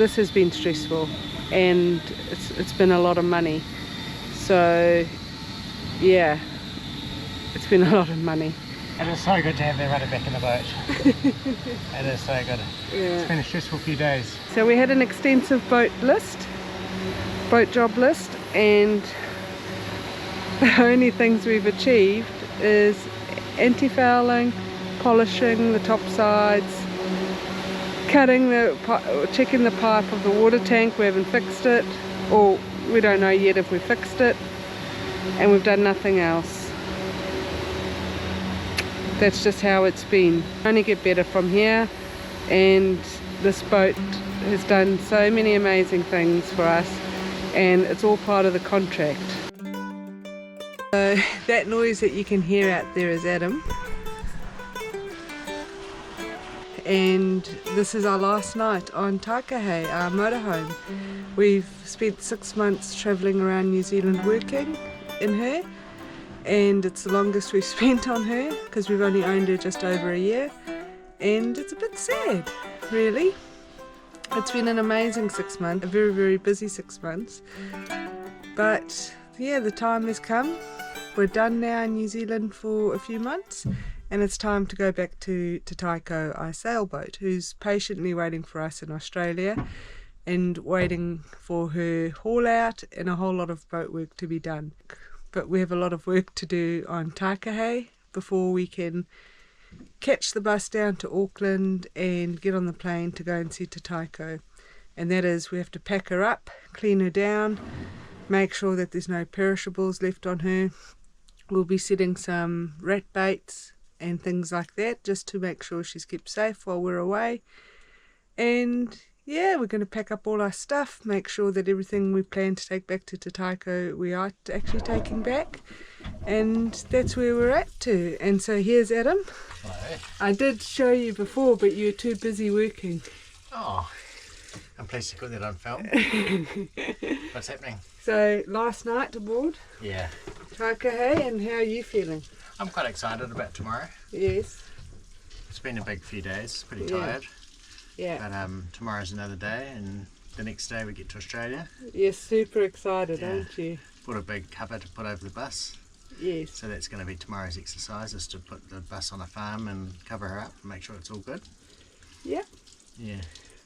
this has been stressful, and it's been a lot of money. So yeah, it's been a lot of money. It is so good to have that rudder back in the boat. It is so good. Yeah. It's been a stressful few days. So we had an extensive boat job list, and the only things we've achieved is anti-fouling, polishing the top sides, checking the pipe of the water tank. We haven't fixed it, or we don't know yet if we fixed it, and we've done nothing else. That's just how it's been. Only get better from here, and this boat has done so many amazing things for us, and it's all part of the contract. So that noise that you can hear out there is Adam, and this is our last night on Tāiko, our motorhome. We've spent 6 months travelling around New Zealand working in her, and it's the longest we've spent on her because we've only owned her just over a year, and it's a bit sad, really. It's been an amazing 6 months, a very, very busy 6 months, but yeah, the time has come. We're done now in New Zealand for a few months, and it's time to go back to Te Tāiko, our sailboat, who's patiently waiting for us in Australia and waiting for her haul out and a whole lot of boat work to be done. But we have a lot of work to do on Tāiko before we can catch the bus down to Auckland and get on the plane to go and see Te Tāiko. And that is, we have to pack her up, clean her down, make sure that there's no perishables left on her. We'll be setting some rat baits and things like that just to make sure she's kept safe while we're away. And yeah, we're going to pack up all our stuff, make sure that everything we plan to take back to Te Tāiko we are actually taking back, and that's where we're at to. And so here's Adam. Hello. I did show you before, but you were too busy working. Oh, I'm pleased to put that on film. What's happening? So last night aboard Yeah. Tāiko, and how are you feeling? I'm quite excited about tomorrow. Yes. It's been a big few days, pretty Yeah. tired. Yeah. But tomorrow's another day, and the next day we get to Australia. You're super excited, Yeah. aren't you? Bought a big cover to put over the bus. Yes. So that's going to be tomorrow's exercise, is to put the bus on a farm and cover her up and make sure it's all good. Yeah. Yeah.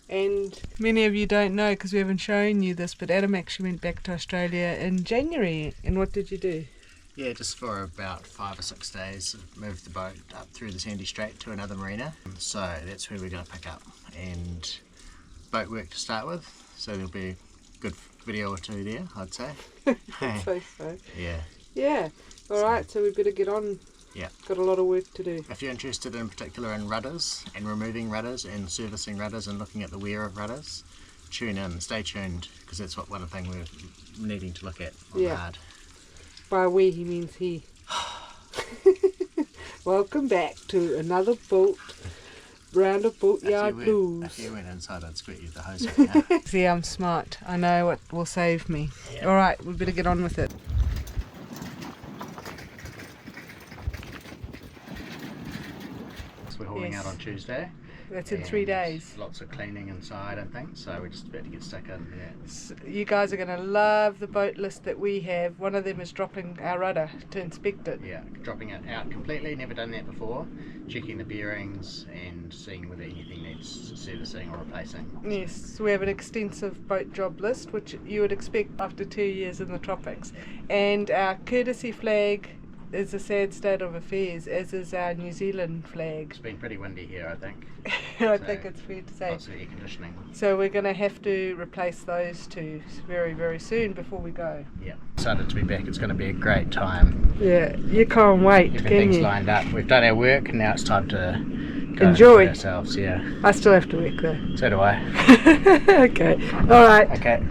And many of you don't know because we haven't shown you this, but Adam actually went back to Australia in January. And what did you do? Yeah, just for about 5 or 6 days, moved the boat up through the Sandy Strait to another marina. So that's where we're going to pick up, and boat work to start with. So there'll be a good video or two there, I'd say. So. Yeah. Yeah. All right, so we better get on. Yeah. Got a lot of work to do. If you're interested in particular in rudders and removing rudders and servicing rudders and looking at the wear of rudders, tune in, stay tuned, because that's one of the things we're needing to look at on Yeah. hard. By we, he means he. Welcome back to another round of Boatyard Blues. If you went inside, I'd squirt you with the hose right now. See, I'm smart. I know what will save me. Yeah. All right, we better get on with it. So we're hauling Yes. out on Tuesday. That's in 3 days. Lots of cleaning inside, I think, so we're just about to get stuck in. Yeah. You guys are going to love the boat list that we have. One of them is dropping our rudder to inspect it. Yeah, dropping it out completely, never done that before, checking the bearings and seeing whether anything needs servicing or replacing. Yes, so we have an extensive boat job list, which you would expect after 2 years in the tropics. And our courtesy flag is a sad state of affairs, as is our New Zealand flag. It's been pretty windy here, I think. I think it's fair to say. Lots of air conditioning. So we're going to have to replace those two very, very soon before we go. Yeah, excited to be back. It's going to be a great time. Yeah, you can't wait, can Everything's you? lined up. We've done our work, and now it's time to go Enjoy for ourselves. Yeah, I still have to work though. so do I. Okay, all right. Okay.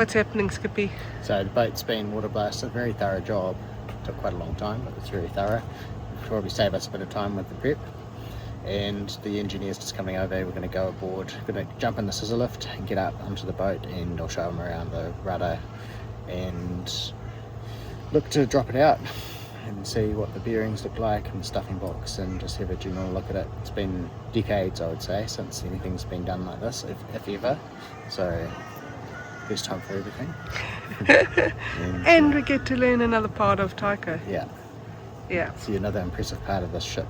What's happening, Skippy? So the boat's been water blasted, very thorough job. Took quite a long time, but it's very thorough. It'll probably save us a bit of time with the prep. And the engineer's just coming over. We're going to go aboard, going to jump in the scissor lift and get up onto the boat, and I'll show them around the rudder and look to drop it out and see what the bearings look like and the stuffing box, and just have a general look at it. It's been decades, I would say, since anything's been done like this, if ever. So first time for everything. And we get to learn another part of Taiko. Yeah. See another impressive part of this ship.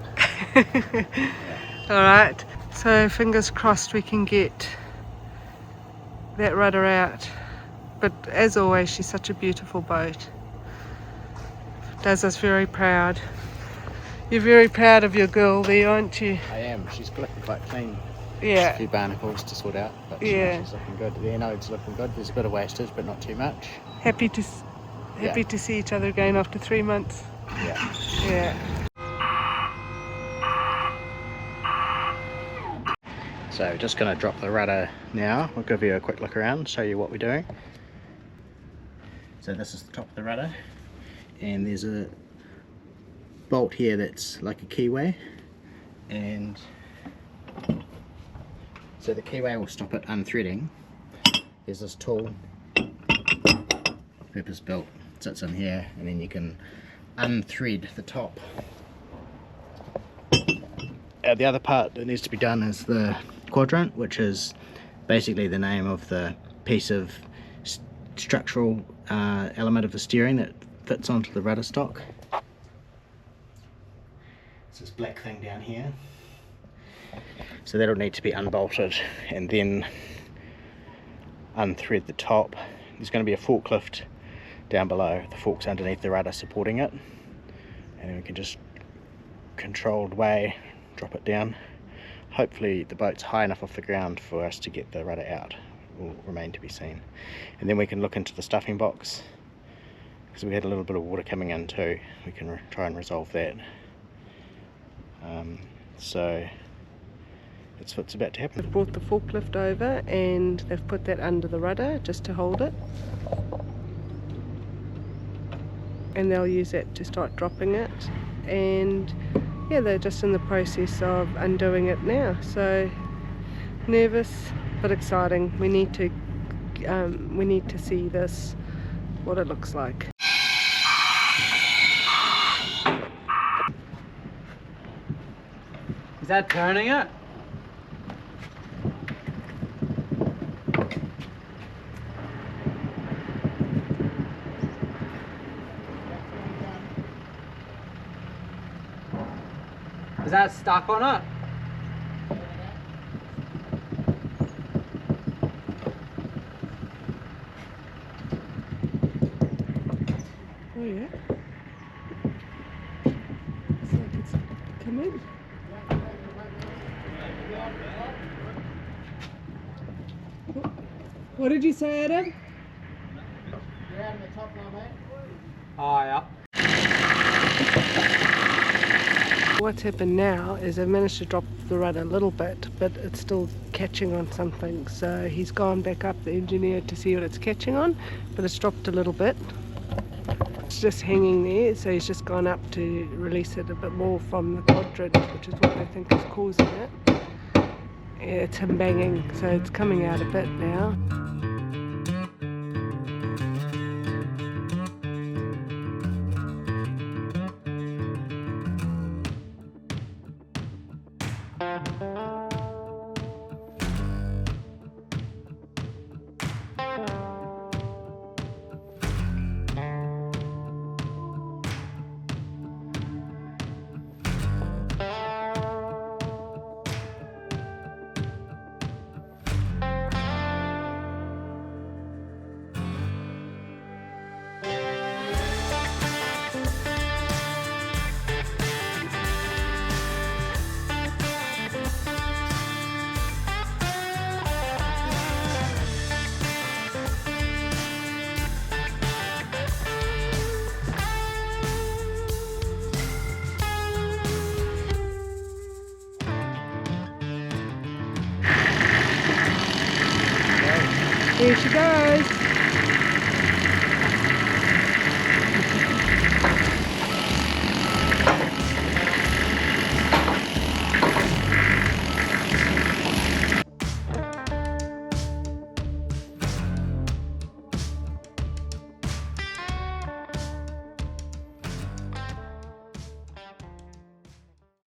Alright, so fingers crossed we can get that rudder out. But as always, she's such a beautiful boat. Does us very proud. You're very proud of your girl there, aren't you? I am. She's looking quite clean. Yeah. A few barnacles to sort out, but yeah, she's looking good. The anode's looking good. There's a bit of wastage, but not too much. Happy to see each other again after 3 months. Yeah. So just going to drop the rudder now. We'll give you a quick look around, show you what we're doing. So this is the top of the rudder, and there's a bolt here that's like a keyway, and so the keyway will stop it unthreading. There's this tool, purpose built, sits in here, and then you can unthread the top. The other part that needs to be done is the quadrant, which is basically the name of the piece of structural element of the steering that fits onto the rudder stock. It's this black thing down here. So that'll need to be unbolted and then unthread the top. There's going to be a forklift down below, the fork's underneath the rudder supporting it, and then we can just controlled way drop it down. Hopefully the boat's high enough off the ground for us to get the rudder out. Will remain to be seen. And then we can look into the stuffing box, because we had a little bit of water coming in too. We can try and resolve that. So that's what's about to happen. They've brought the forklift over and they've put that under the rudder just to hold it, and they'll use that to start dropping it. And yeah, they're just in the process of undoing it now. So nervous but exciting. We need to see this, what it looks like. Is that turning it? Is that stuck on it? Oh yeah. Looks like it's coming. What did you say, Adam? You're out in the top now, mate. Oh yeah. What's happened now is I've managed to drop the rudder a little bit, but it's still catching on something. So he's gone back up, the engineer, to see what it's catching on, but it's dropped a little bit. It's just hanging there, so he's just gone up to release it a bit more from the quadrant, which is what I think is causing it. Yeah, it's him banging, so it's coming out a bit now. Here she goes.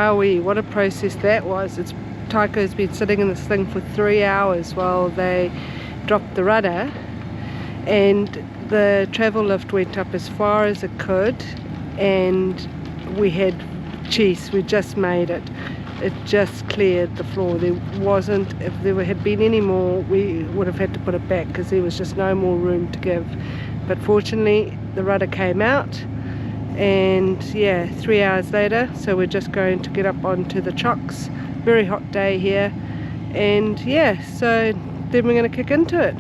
What a process that was. Taiko's been sitting in this thing for 3 hours while they dropped the rudder, and the travel lift went up as far as it could, and we just made it. It just cleared the floor. There wasn't, if there had been any more, we would have had to put it back because there was just no more room to give. But fortunately the rudder came out, and yeah, 3 hours later, so we're just going to get up onto the chocks. Very hot day here, and yeah, so then we're going to kick into it.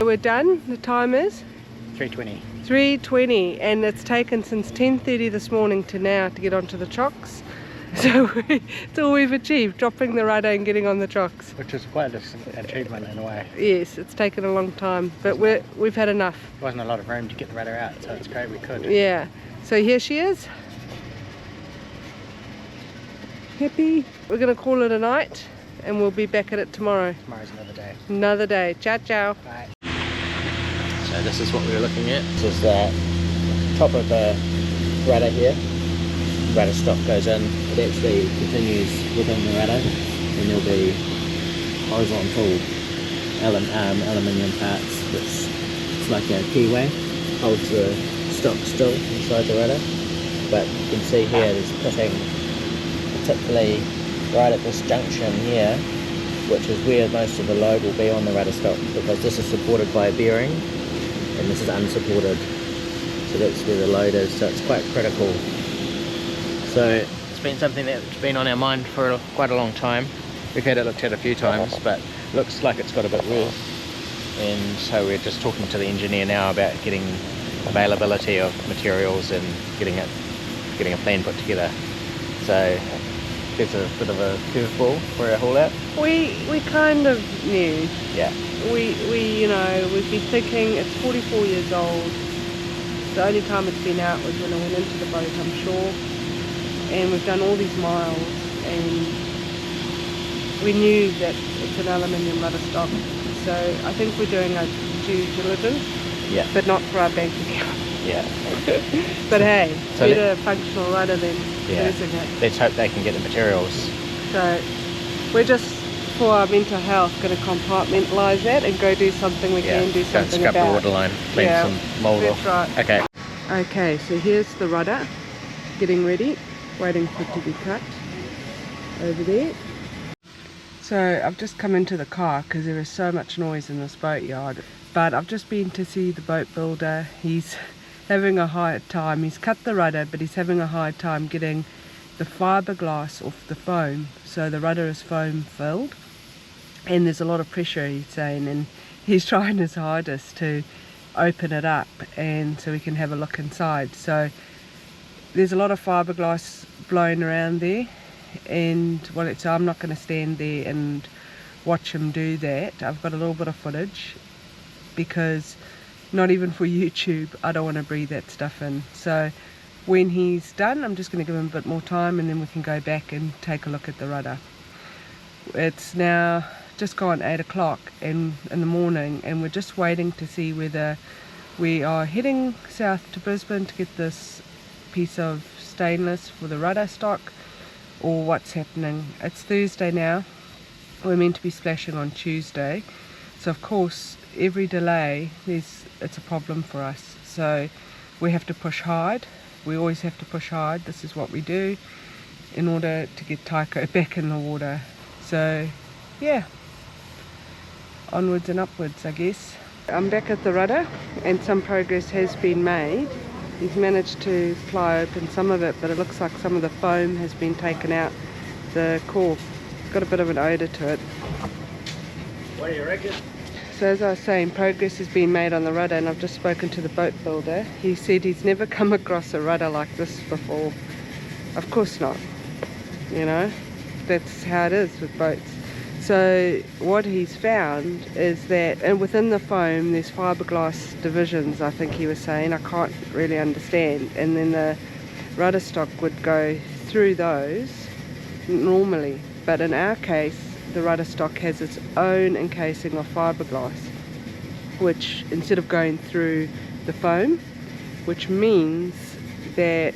We're done. The time is 3:20. 3:20, and it's taken since 10:30 this morning to now to get onto the chocks. So it's all we've achieved, dropping the rudder and getting on the chocks. Which is quite an achievement in a way. Yes, it's taken a long time, but we've had enough. There wasn't a lot of room to get the rudder out, so it's great we could. Yeah, so here she is. Happy. We're going to call it a night, and we'll be back at it tomorrow. Tomorrow's another day. Another day. Ciao, ciao. Bye. So this is what we were looking at. This is the top of the rudder here. Rudder stock goes in, it actually continues within the rudder, and there'll be horizontal aluminium parts. It's like a keyway, holds the stock still inside the rudder. But you can see here there's pitting, particularly right at this junction here, which is where most of the load will be on the rudder stock, because this is supported by a bearing and this is unsupported, so that's where the load is, so it's quite critical. So it's been something that's been on our mind for quite a long time. We've had it looked at a few times, but looks like it's got a bit worse, and so we're just talking to the engineer now about getting availability of materials and getting a plan put together. So there's a bit of a curveball for our haul out. We kind of knew. Yeah. We you know, we've been thinking it's 44 years old. The only time it's been out was when I went into the boat, I'm sure. And we've done all these miles, and we knew that it's an aluminium rudder stock. So I think we're doing our due diligence. Yeah. But not for our bank account. Yeah. But hey, So better functional rudder than yeah. losing it. Let's hope they can get the materials. So we're just, for our mental health, going to compartmentalise that and go do something we can do something scrap about. the waterline, clean some mould off. Right. Okay. Okay, so here's the rudder, getting ready, waiting for it to be cut over there. So I've just come into the car because there is so much noise in this boatyard, but I've just been to see the boat builder. He's having a hard time. He's cut the rudder, but he's having a hard time getting the fiberglass off the foam. So the rudder is foam filled, and there's a lot of pressure, he's saying, and he's trying his hardest to open it up and so we can have a look inside. So there's a lot of fiberglass blowing around there, and well, so I'm not going to stand there and watch him do that. I've got a little bit of footage, because not even for YouTube, I don't want to breathe that stuff in. So when he's done, I'm just going to give him a bit more time, and then we can go back and take a look at the rudder. It's now just gone 8 o'clock in the morning, and we're just waiting to see whether we are heading south to Brisbane to get this piece of stainless for the rudder stock, or what's happening. It's Thursday now. We're meant to be splashing on Tuesday, so of course every delay it's a problem for us. So we have to push hard. We always have to push hard. This is what we do in order to get Taiko back in the water. So yeah, onwards and upwards, I guess. I'm back at the rudder, and some progress has been made. He's managed to ply open some of it, but it looks like some of the foam has been taken out. The cork got a bit of an odour to it. What do you reckon? So as I was saying, progress has been made on the rudder, and I've just spoken to the boat builder. He said he's never come across a rudder like this before. Of course not, you know, that's how it is with boats. So what he's found is that, and within the foam there's fiberglass divisions, I think he was saying, I can't really understand, and then the rudder stock would go through those normally, but in our case the rudder stock has its own encasing of fiberglass, which instead of going through the foam, which means that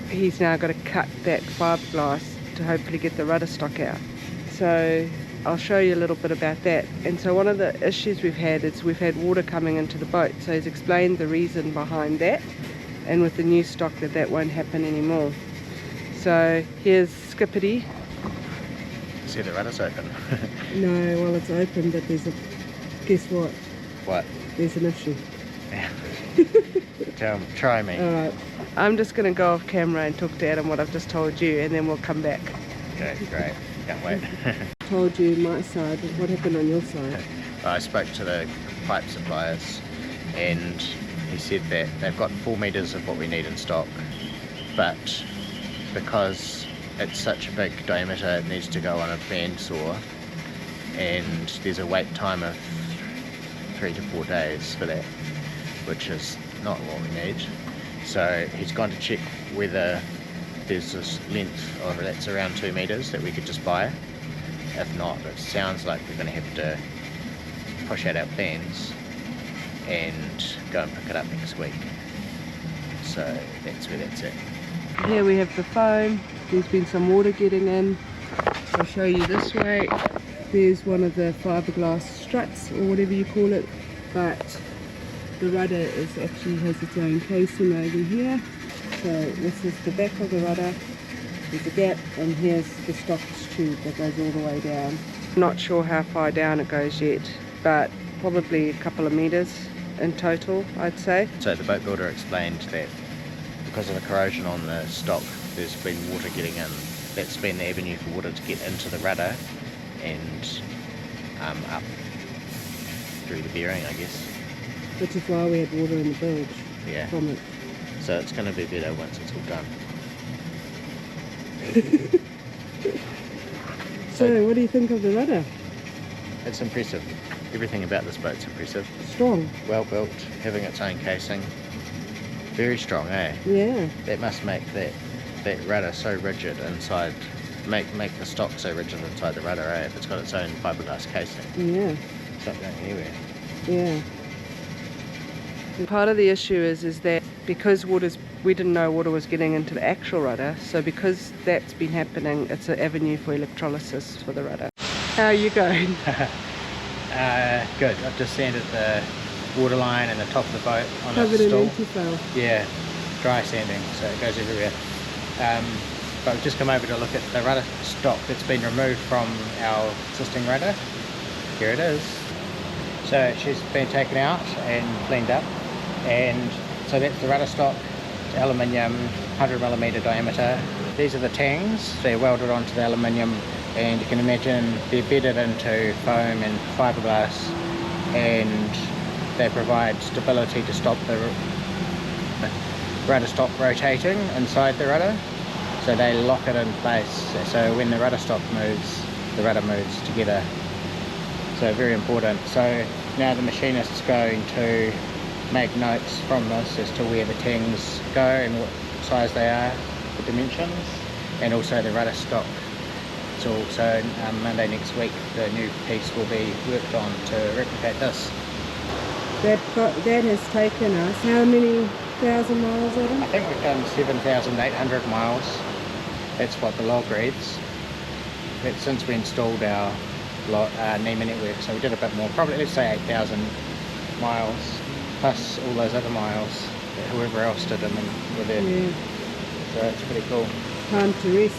he's now got to cut that fiberglass to hopefully get the rudder stock out. So I'll show you a little bit about that. And so one of the issues we've had is we've had water coming into the boat, so he's explained the reason behind that, and with the new stock that won't happen anymore. So here's Skippity. See, the rudder's open. No, well, it's open, but there's a, guess what? What? There's an issue. Try me. Alright, I'm just going to go off camera and talk to Adam what I've just told you, and then we'll come back. Okay, great. Can't wait. Told you my side. What happened on your side? I spoke to the pipe suppliers, and he said that they've got 4 metres of what we need in stock, but because it's such a big diameter, it needs to go on a bandsaw, and there's a wait time of 3 to 4 days for that, which is not what we need. So he's gone to check whether there's this length of that's around 2 metres that we could just buy. If not, it sounds like we're going to have to push out our plans and go and pick it up next week. So that's where that's at. Here we have the foam. There's been some water getting in. I'll show you this way. There's one of the fiberglass struts, or whatever you call it, but the rudder is actually has its own casing over here. So this is the back of the rudder. There's a gap, and here's the stock tube that goes all the way down. I'm not sure how far down it goes yet, but probably a couple of metres in total, I'd say. So the boat builder explained that because of the corrosion on the stock, there's been water getting in. That's been the avenue for water to get into the rudder and up through the bearing, I guess. Which is why we had water in the bilge from it. So it's going to be better once it's all done. So what do you think of the rudder? It's impressive. Everything about this boat's impressive. Strong. Well built, having its own casing. Very strong, eh? Yeah. That must make that rudder so rigid inside, make the stock so rigid inside the rudder, eh? If it's got its own fiberglass casing. Yeah. It's not going anywhere. Yeah. And part of the issue is that because we didn't know water was getting into the actual rudder, so because that's been happening, it's an avenue for electrolysis for the rudder. How are you going? Good. I've just sanded the water line and the top of the boat on Covered a in stool. anti-foul. Yeah, dry sanding, so it goes everywhere. But we've just come over to look at the rudder stock that's been removed from our existing rudder. Here it is. So she's been taken out and cleaned up, and so that's the rudder stock. It's aluminium, 100mm diameter. These are the tangs. They're welded onto the aluminium, and you can imagine they're bedded into foam and fiberglass, and they provide stability to stop the rudder stock rotating inside the rudder. So they lock it in place, so when the rudder stock moves, the rudder moves together. So very important. So now the machinist's going to make notes from this as to where the tangs go and what size they are, the dimensions, and also the rudder stock. So Monday next week the new piece will be worked on to replicate this. That has taken us how many thousand miles, Adam? I think we've done 7,800 miles. That's what the log reads. That's since we installed our NEMA network, so we did a bit more, probably let's say 8,000 miles, plus all those other miles that whoever else did them and were there. Yeah. So it's pretty cool. Time to rest.